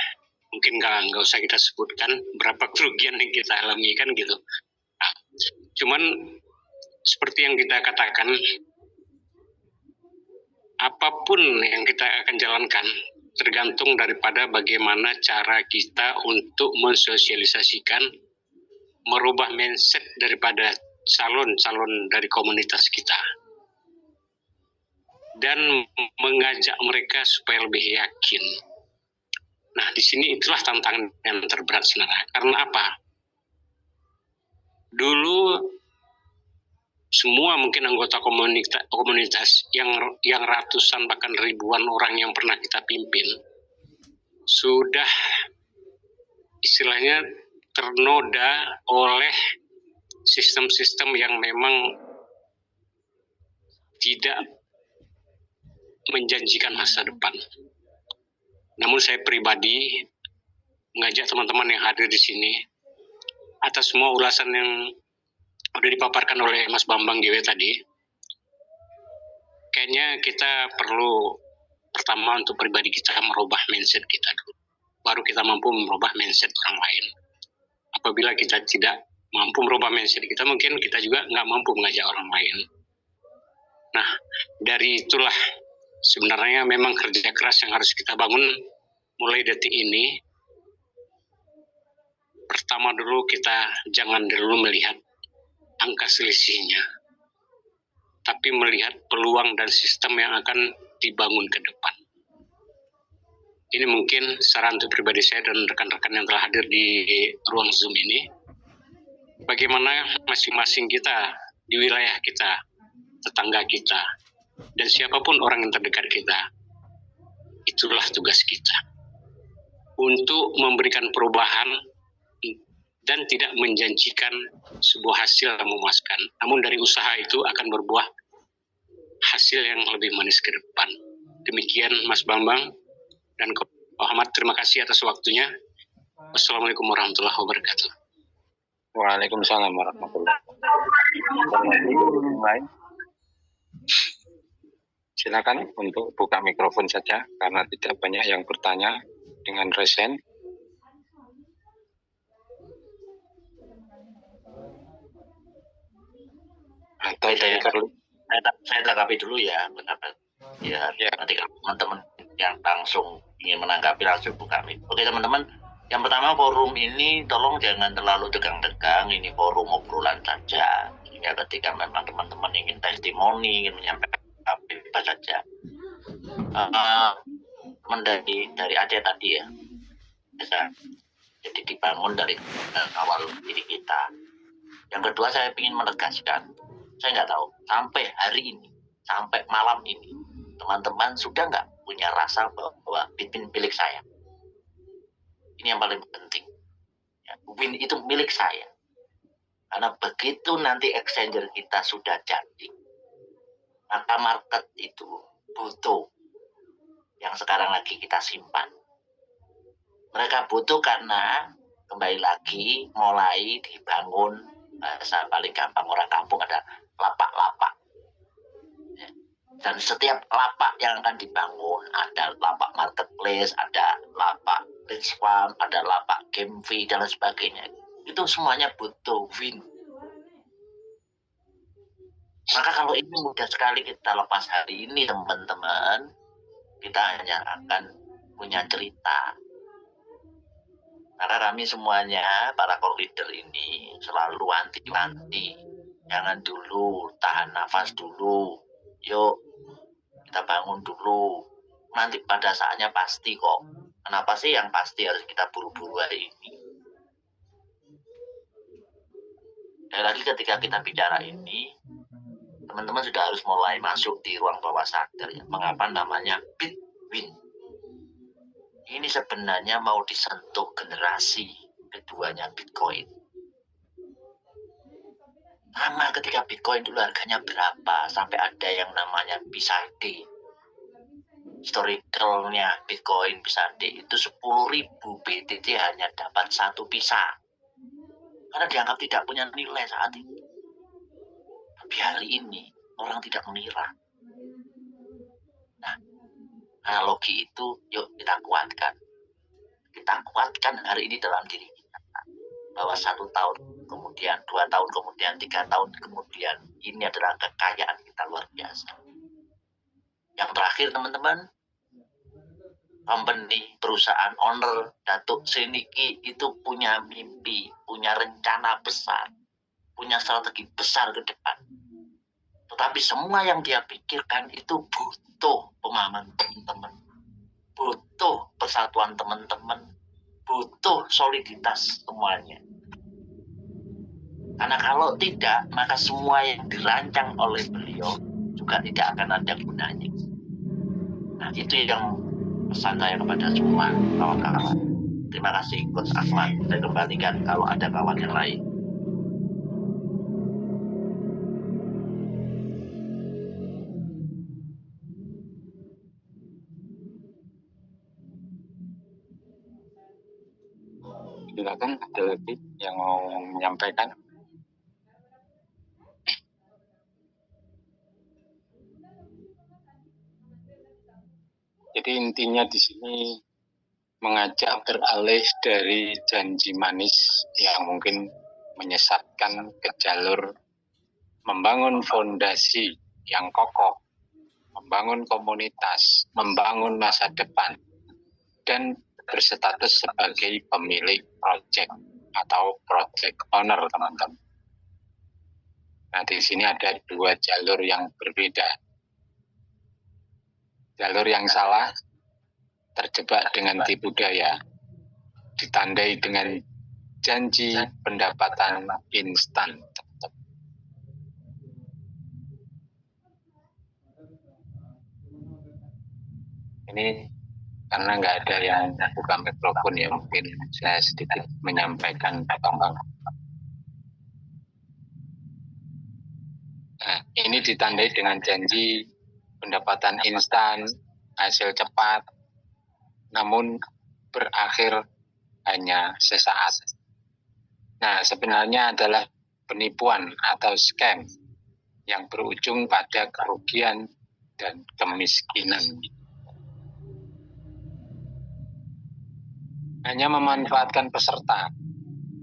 mungkin nggak usah kita sebutkan berapa kerugian yang kita alami kan gitu. Nah, cuman seperti yang kita katakan, apapun yang kita akan jalankan tergantung daripada bagaimana cara kita untuk mensosialisasikan, merubah mindset daripada calon-calon dari komunitas kita dan mengajak mereka supaya lebih yakin. Nah, di sini itulah tantangan yang terberat sebenarnya. Karena apa? Dulu semua mungkin anggota komunitas yang ratusan bahkan ribuan orang yang pernah kita pimpin sudah istilahnya ternoda oleh sistem-sistem yang memang tidak menjanjikan masa depan. Namun saya pribadi mengajak teman-teman yang hadir di sini atas semua ulasan yang sudah dipaparkan oleh Mas Bambang GW tadi, kayaknya kita perlu pertama untuk pribadi kita merubah mindset kita dulu. Baru kita mampu merubah mindset orang lain. Apabila kita tidak mampu merubah mindset kita, mungkin kita juga nggak mampu mengajak orang lain. Nah, dari itulah sebenarnya memang kerja keras yang harus kita bangun mulai detik ini. Pertama dulu kita jangan dulu melihat angka selisihnya, tapi melihat peluang dan sistem yang akan dibangun ke depan. Ini mungkin saran untuk pribadi saya dan rekan-rekan yang telah hadir di ruang Zoom ini. Bagaimana masing-masing kita di wilayah kita, tetangga kita, dan siapapun orang yang terdekat kita, itulah tugas kita untuk memberikan perubahan dan tidak menjanjikan sebuah hasil yang memuaskan. Namun dari usaha itu akan berbuah hasil yang lebih manis ke depan. Demikian Mas Bambang dan Ko Muhammad, terima kasih atas waktunya. Wassalamualaikum warahmatullahi wabarakatuh. Waalaikumsalam warahmatullahi wabarakatuh. Silakan untuk buka mikrofon saja karena tidak banyak yang bertanya dengan resen. atau Oke, saya perlu tanggapi dulu ya pendapat. Ya, Ya. nanti kalau teman-teman yang langsung ingin menanggapi langsung buka mic. Oke teman-teman, yang pertama forum ini tolong jangan terlalu tegang-tegang. Ini forum obrolan saja. Ya, ketika memang teman-teman ingin testimoni, ingin menyampaikan apa saja. Dari Aceh tadi ya, bisa jadi dibangun dari awal diri kita. Yang kedua saya ingin menegaskan, saya nggak tahu sampai hari ini, sampai malam ini, teman-teman sudah nggak punya rasa bahwa Bitwin milik saya. Ini yang paling penting. Ya, Win itu milik saya. Karena begitu nanti exchanger kita sudah jadi, maka market itu butuh yang sekarang lagi kita simpan. Mereka butuh karena kembali lagi mulai dibangun, bahasa paling gampang orang kampung ada lapak-lapak. Ya. Dan setiap lapak yang akan dibangun, ada lapak marketplace, ada lapak Rich Farm, ada lapak Game V, dan lain sebagainya. Itu semuanya butuh win. Maka kalau ini mudah sekali kita lepas hari ini teman-teman, kita hanya akan punya cerita. Karena kami semuanya, para core leader ini selalu anti-anti. Jangan dulu, tahan nafas dulu. Yuk, kita bangun dulu. Nanti pada saatnya pasti kok. Kenapa sih yang pasti harus kita buru-buru hari ini? Dan lagi ketika kita bicara ini, teman-teman sudah harus mulai masuk di ruang bawah sadar ya. Mengapa namanya Bitwin? Ini sebenarnya mau disentuh generasi keduanya Bitcoin. Sama ketika Bitcoin dulu harganya berapa, sampai ada yang namanya Bisade. Historicalnya Bitcoin Bisade itu 10.000 BTC hanya dapat satu pisa. Karena dianggap tidak punya nilai saat itu. Tapi hari ini orang tidak mengira. Nah, analogi itu yuk kita kuatkan. Kita kuatkan hari ini dalam diri kita. Bahwa 1 tahun kemudian, 2 tahun kemudian, 3 tahun kemudian, ini adalah kekayaan kita luar biasa. Yang terakhir teman-teman, company, perusahaan owner, Datuk Seniki itu punya mimpi, punya rencana besar, punya strategi besar ke depan. Tetapi semua yang dia pikirkan itu butuh pemahaman teman-teman, butuh persatuan teman-teman, butuh soliditas semuanya. Karena kalau tidak, maka semua yang dirancang oleh beliau juga tidak akan ada gunanya. Nah, itu yang pesan saya kepada semua kawan-kawan. Terima kasih Coach Ahmad. Saya kembalikan kalau ada kawan yang lain. silakan ada lagi yang mau menyampaikan. Jadi intinya di sini mengajak beralih dari janji manis yang mungkin menyesatkan ke jalur membangun fondasi yang kokoh, membangun komunitas, membangun masa depan, dan berstatus sebagai pemilik project atau project owner, teman-teman. Nah, di sini ada 2 jalur yang berbeda. Jalur yang salah terjebak dengan tipu daya, ditandai dengan janji pendapatan instan. Ini karena nggak ada yang buka mikrofon ya, mungkin saya sedikit menyampaikan perkembangan. Nah, ini ditandai dengan janji pendapatan instan, hasil cepat, namun berakhir hanya sesaat. Nah, sebenarnya adalah penipuan atau scam yang berujung pada kerugian dan kemiskinan. Hanya memanfaatkan peserta,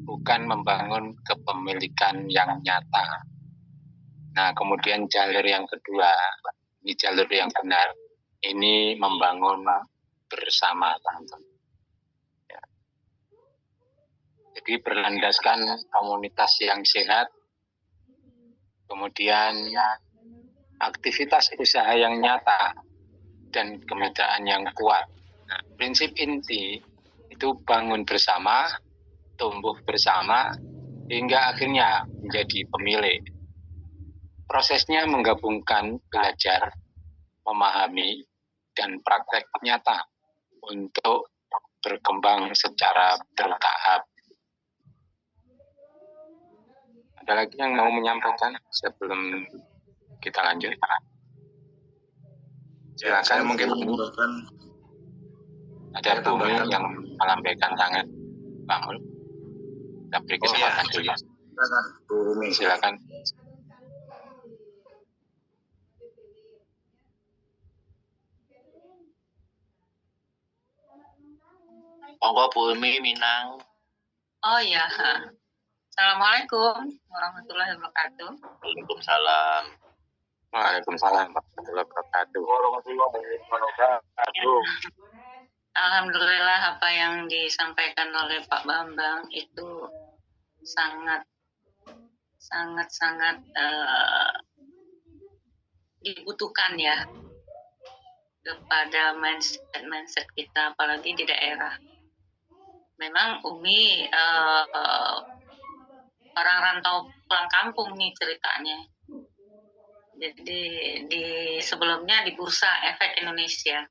bukan membangun kepemilikan yang nyata. Nah, kemudian jalur yang kedua, ini jalur yang benar, ini membangun bersama, teman-teman. Ya. Jadi berlandaskan komunitas yang sehat, kemudian aktivitas usaha yang nyata, dan kemitraan yang kuat. Nah, prinsip inti itu bangun bersama, tumbuh bersama, hingga akhirnya menjadi pemilik. Prosesnya menggabungkan belajar, memahami, dan praktek nyata untuk berkembang secara bertahap. Ada lagi yang mau menyampaikan sebelum kita lanjut? Ya, saya Silakan. mungkin menambahkan Ada Bumi yang melambaikan tangan. Pak Mul, kita beri kesempatan dulu. Bu Umi. Silakan. Monggo Bu Umi Minang. Oh ya, Assalamualaikum warahmatullahi wabarakatuh. Waalaikumsalam. Waalaikumsalam warahmatullahi wabarakatuh. Alhamdulillah apa yang disampaikan oleh Pak Bambang itu sangat dibutuhkan ya kepada mindset kita, apalagi di daerah. Memang Umi orang rantau pulang kampung nih ceritanya. Jadi sebelumnya di Bursa Efek Indonesia.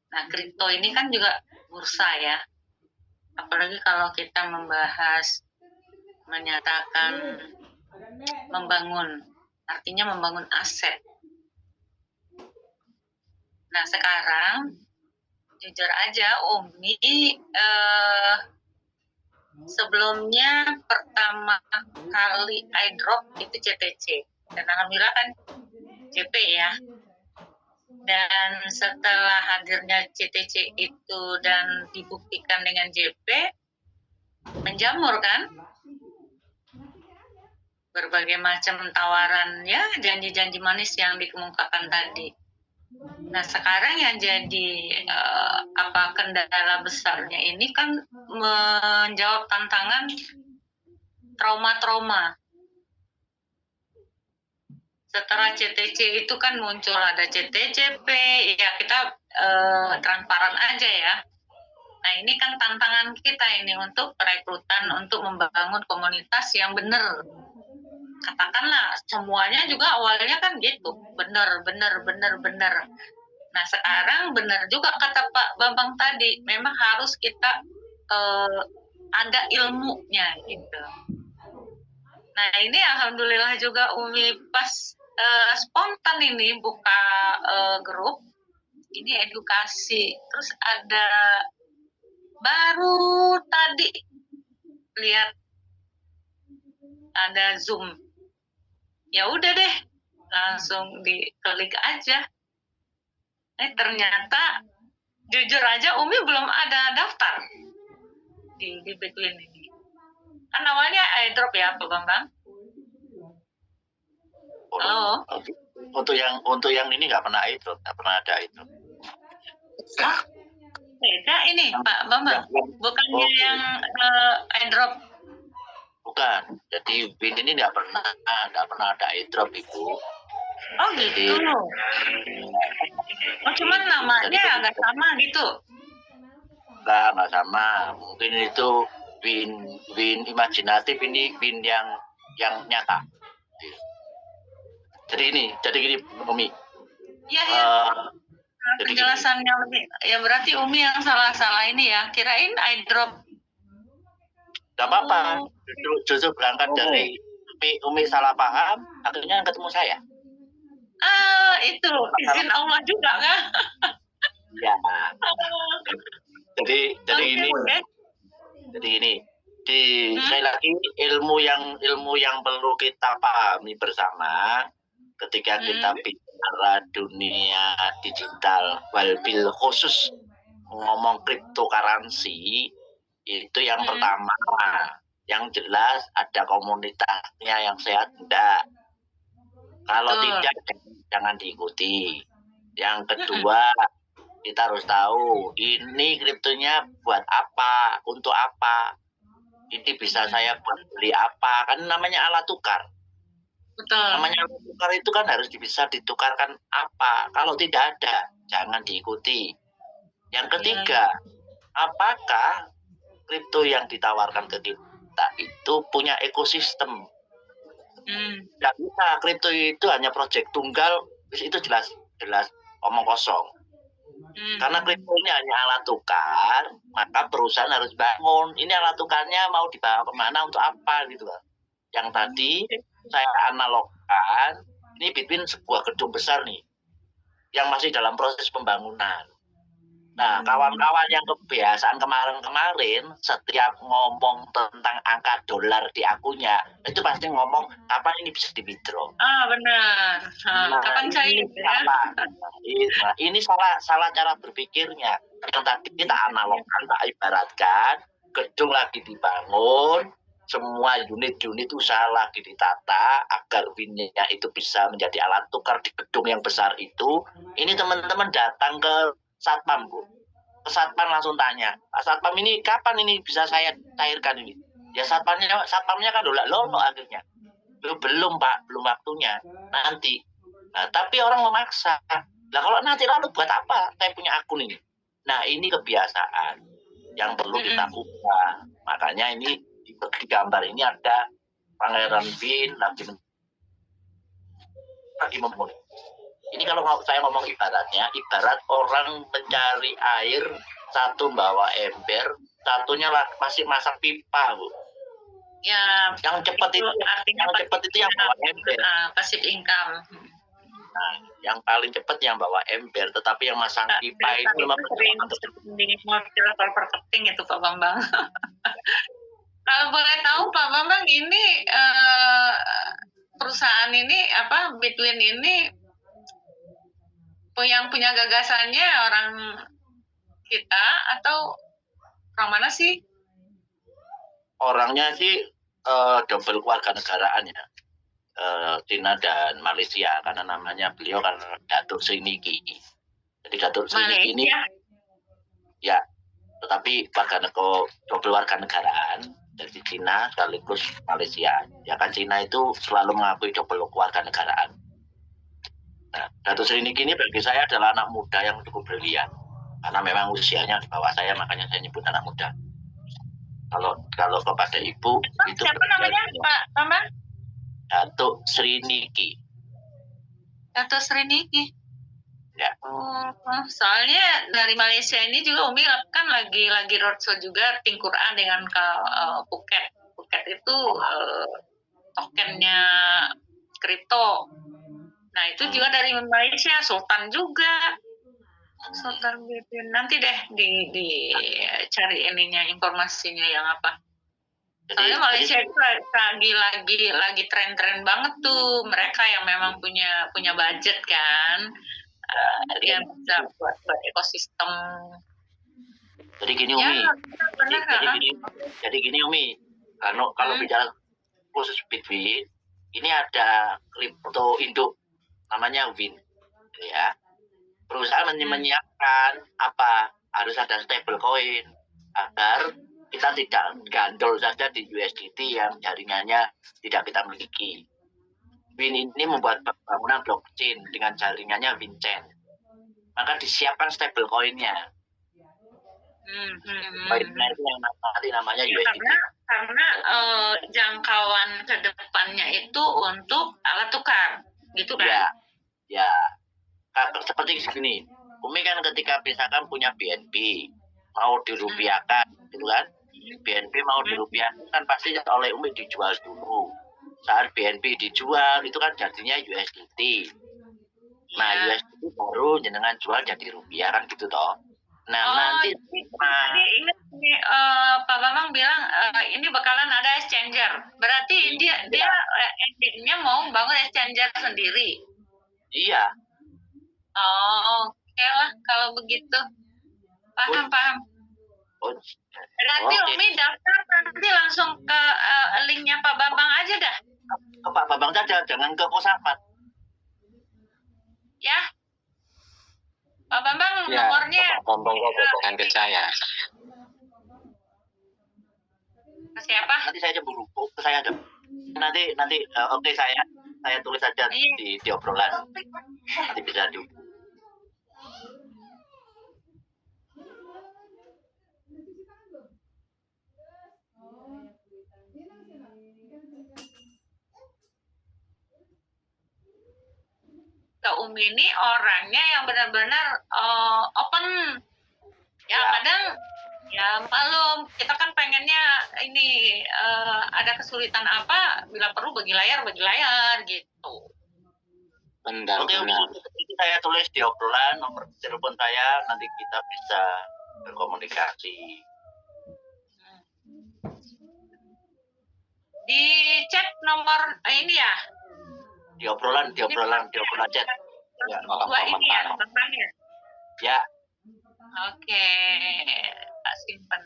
Nah, kripto ini kan juga bursa ya. Apalagi kalau kita menyatakan membangun, artinya membangun aset. Nah, sekarang jujur aja Umi sebelumnya pertama kali iDrop itu CTC. Dan alhamdulillah kan JP ya. Dan setelah hadirnya CTC itu dan dibuktikan dengan JP, menjamur kan? Berbagai macam tawaran ya, janji-janji manis yang dikemukakan tadi. Nah, sekarang yang jadi kendala besarnya ini kan menjawab tantangan trauma-trauma. Setelah CTC itu kan muncul ada CTCP, ya kita transparan aja ya. Nah, ini kan tantangan kita ini untuk perekrutan, untuk membangun komunitas yang benar. Katakanlah semuanya juga awalnya kan gitu, benar. Nah, sekarang benar juga kata Pak Bambang tadi, memang harus kita ada ilmunya gitu. Nah, ini alhamdulillah juga Umi pas spontan ini buka grup, ini edukasi, terus ada baru tadi lihat ada Zoom, ya udah deh langsung diklik aja. Ternyata jujur aja Umi belum ada daftar di Bitwin ini. Kan awalnya iDrop ya Pak Bambang. Halo. Untuk yang ini nggak pernah ada itu. Oh, beda ini Pak Bambang. Bukannya yang iDrop. Bukan. Jadi Win ini nggak pernah ada iDrop Ibu. Oh gitu. Oh cuman namanya agak sama gitu. Nggak sama. Mungkin itu win imajinatif, ini win yang nyata. Jadi gini Umi. Iya. Penjelasannya lebih. Ya berarti Umi yang salah ini ya. Kirain iDrop. Gak apa-apa. Justru berangkat dari Umi salah paham, akhirnya ketemu saya. Itu izin Allah juga kan? Ya. Jadi gini. Sekali lagi ilmu yang perlu kita pahami bersama ketika kita bicara dunia digital, wabil khusus ngomong cryptocurrency, itu yang pertama, yang jelas ada komunitasnya yang sehat enggak. Kalau Betul. tidak, jangan diikuti. Yang kedua, kita harus tahu ini kriptonya buat apa, untuk apa. Ini bisa saya buat beli apa, kan namanya alat tukar. Betul. Namanya alat tukar itu kan harus bisa ditukarkan apa. Kalau tidak ada, jangan diikuti. Yang ketiga, apakah kripto yang ditawarkan ke kita itu punya ekosistem? Tidak bisa, kripto itu hanya proyek tunggal, itu jelas omong kosong. Karena kripto ini hanya alat tukar, maka perusahaan harus bangun. Ini alat tukarnya mau dibawa kemana, untuk apa gitu kan. Yang tadi saya analogkan, ini Bitwin sebuah gedung besar nih, yang masih dalam proses pembangunan. Nah, kawan-kawan yang kebiasaan kemarin-kemarin setiap ngomong tentang angka dolar di akunnya, itu pasti ngomong kapan ini bisa di-withdraw. Benar. Kapan cair ya? Nah, ini salah cara berpikirnya. Yang tadi kita analogkan, tak ibaratkan gedung lagi dibangun, semua unit-unit usaha lagi ditata agar WIN-nya itu bisa menjadi alat tukar di gedung yang besar itu. Ini teman-teman datang ke Satpam, Bu. Ke Satpam langsung tanya, Satpam ini kapan ini bisa saya cairkan ini? Ya Satpamnya kan lono akhirnya. Belum Pak, belum waktunya. Nanti. Nah, tapi orang memaksa. Nah, kalau nanti lalu buat apa saya punya akun ini? Nah, ini kebiasaan yang perlu kita ubah. Makanya ini di gambar ini ada Pangeran Bin lagi memenuhi. Ini kalau saya ngomong ibaratnya, ibarat orang mencari air, satu bawa ember, satunya masih masang pipa, Bu. Ya, Yang cepat itu artinya yang bawa ember. Passive income. Nah, yang paling cepat yang bawa ember, tetapi yang masang pipa itu memang di level marketing itu Pak Bambang. Kalau boleh tahu Pak Bambang, ini perusahaan ini Bitwin ini yang punya gagasannya orang kita atau orang mana sih? Orangnya sih double keluarga negaraan ya, Cina dan Malaysia, karena namanya beliau kan Datuk Sri Niki. Jadi Datuk Sri Niki ini ya, tetapi double warga negaraan dari Cina sekaligus Malaysia. Ya kan Cina itu selalu mengakui double keluarga negaraan. Nah, Datuk Sri Niki ini bagi saya adalah anak muda yang cukup brilian, karena memang usianya di bawah saya, makanya saya nyebut anak muda. Kalau kepada ibu itu siapa namanya Pak Bambang? Datuk Sri Niki. Datuk Sri Niki. Ya. Soalnya dari Malaysia ini juga Umi kan lagi roadshow juga Ting Quran dengan ke Phuket. Phuket itu tokennya kripto. Nah, itu juga dari Malaysia, Sultan juga. Sultan Bitwin. Nanti deh dicari informasinya yang apa. Soalnya Malaysia itu lagi tren-tren banget tuh. Mereka yang memang punya budget kan. Dia bisa buat ekosistem. Jadi gini Umi. Jadi gini Umi. Kalau bicara khusus Bitwin, ini ada kripto induk namanya WIN, ya. Perusahaan menyiapkan harus ada stable coin agar kita tidak gandol saja di USDT yang jaringannya tidak kita miliki. WIN ini membuat bangunan blockchain dengan jaringannya WINChain. Maka disiapkan stable coinnya. Coinnya itu yang nanti namanya USDT. Karena jangkauan ke depannya itu untuk alat tukar, gitu kan? Ya. Seperti segini, Umi kan ketika misalkan punya BNB mau dirupiahkan, gitu kan? BNB mau dirupiahkan kan pasti oleh Umi dijual dulu. Saat BNB dijual itu kan jadinya USDT. Nah, USDT baru jenengan jual jadi rupiah kan gitu toh. Nah, nanti ingat nih, Pak Bambang bilang ini bakalan ada exchanger. Berarti dia endingnya mau bangun exchanger sendiri. Iya. Oke lah kalau begitu. Paham. Berarti Umi daftar nanti langsung ke linknya Pak Bambang aja dah. Ke Pak Bambang saja, jangan ke Kosafat. ya. Pak Bambang Ya, nomornya Bapak Bambang hubungkan ke saya. ke siapa? Nanti saya cemburu. Oh, ke saya ada. Nanti oke saya tulis saja Iya. di obrolan. Nanti bisa di Ke Umi ini orangnya yang benar-benar open. Ya, kadang ya malum, kita kan pengennya ini ada kesulitan apa, bila perlu bagi layar gitu. Benar, Oke, benar. itu saya tulis di obrolan nomor telepon saya, nanti kita bisa berkomunikasi. Di chat nomor ini ya, Di obrolan chat. Ya, dua ini ya, temannya. ya. Oke, tak simpen.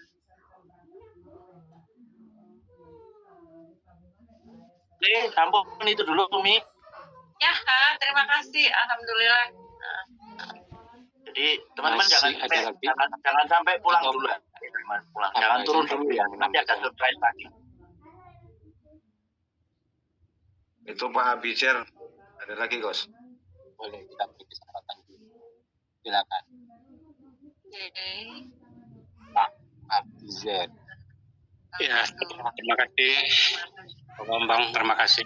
Oke, sampun itu dulu, Umi. Ya, Kak, terima kasih. Alhamdulillah. Jadi teman-teman Masih jangan sampai pulang Atau- duluan. Jangan turun dulu ya. Nanti ada surprise lagi. Itu Pak Abicer, ada lagi Gos. Boleh kita beri kesempatan dulu. Silakan. Oke. Pak Abizar. Ya, terima kasih Pak Bambang, terima kasih.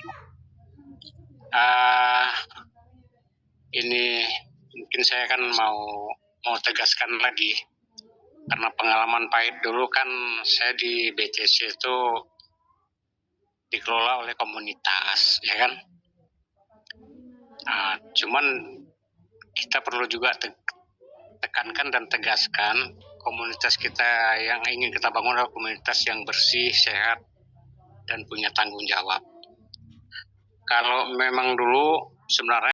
Ini mungkin saya kan mau tegaskan lagi, karena pengalaman pahit dulu kan saya di BCC itu dikelola oleh komunitas, ya kan. Cuman kita perlu juga tekankan dan tegaskan, komunitas kita yang ingin kita bangun adalah komunitas yang bersih, sehat, dan punya tanggung jawab. Kalau memang dulu sebenarnya